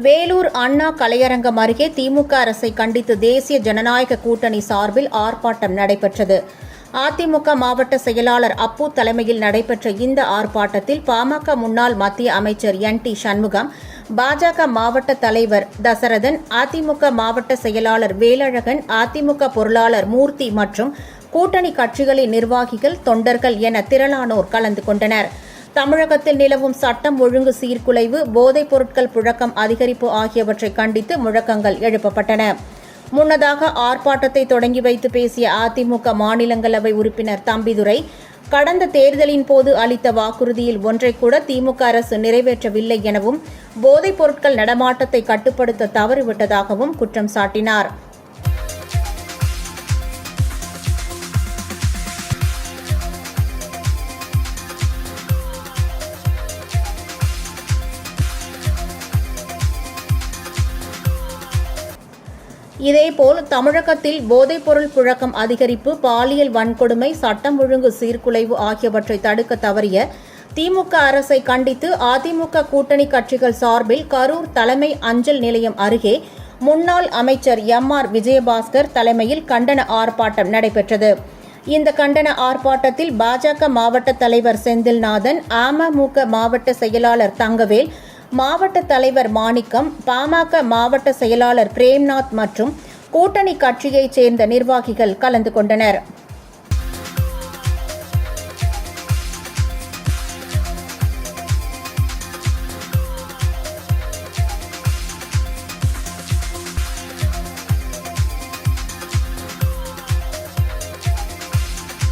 வேலூர் அண்ணா கலையரங்கம் அருகே திமுக அரசை கண்டித்து தேசிய ஜனநாயக கூட்டணி சார்பில் ஆர்ப்பாட்டம் நடைபெற்றது. அதிமுக மாவட்ட செயலாளர் அப்பு தலைமையில் நடைபெற்ற இந்த ஆர்ப்பாட்டத்தில் பாமக முன்னாள் மத்திய அமைச்சர் NT சண்முகம், பாஜக மாவட்ட தலைவர் தசரதன், அதிமுக மாவட்ட செயலாளர் வேலழகன், அதிமுக பொருளாளர் மூர்த்தி மற்றும் கூட்டணி கட்சிகளின் நிர்வாகிகள், தொண்டர்கள் என திரளானோர் கலந்து கொண்டனர். தமிழகத்தில் நிலவும் சட்டம் ஒழுங்கு சீர்குலைவு, போதைப் பொருட்கள் புழக்கம் அதிகரிப்பு ஆகியவற்றை கண்டித்து முழக்கங்கள் எழுப்பப்பட்டன. முன்னதாக ஆர்ப்பாட்டத்தை தொடங்கி வைத்து பேசிய அதிமுக மாநிலங்களவை உறுப்பினர் தம்பிதுரை, கடந்த தேர்தலின் போது அளித்த வாக்குறுதியில் ஒன்றை கூட திமுக அரசு நிறைவேற்றவில்லை எனவும், போதைப் பொருட்கள் நடமாட்டத்தை கட்டுப்படுத்த தவறிவிட்டதாகவும் குற்றம் சாட்டினார். இதேபோல் தமிழகத்தில் போதைப்பொருள் புழக்கம் அதிகரிப்பு, பாலியல் வன்கொடுமை, சட்டம் ஒழுங்கு சீர்குலைவு ஆகியவற்றை தடுக்க தவறிய திமுக அரசை கண்டித்து அதிமுக கூட்டணி கட்சிகள் சார்பில் கரூர் தலைமை அஞ்சல் நிலையம் அருகே முன்னாள் அமைச்சர் MR விஜயபாஸ்கர் தலைமையில் கண்டன ஆர்ப்பாட்டம் நடைபெற்றது. இந்த கண்டன ஆர்ப்பாட்டத்தில் பாஜக மாவட்ட தலைவர் செந்தில்நாதன், அமமுக மாவட்ட செயலாளர் தங்கவேல், மாவட்ட தலைவர் மாணிக்கம், பாமக மாவட்ட செயலாளர் பிரேம்நாத் மற்றும் கூட்டணி கட்சியைச் சேர்ந்த நிர்வாகிகள் கலந்து கொண்டனர்.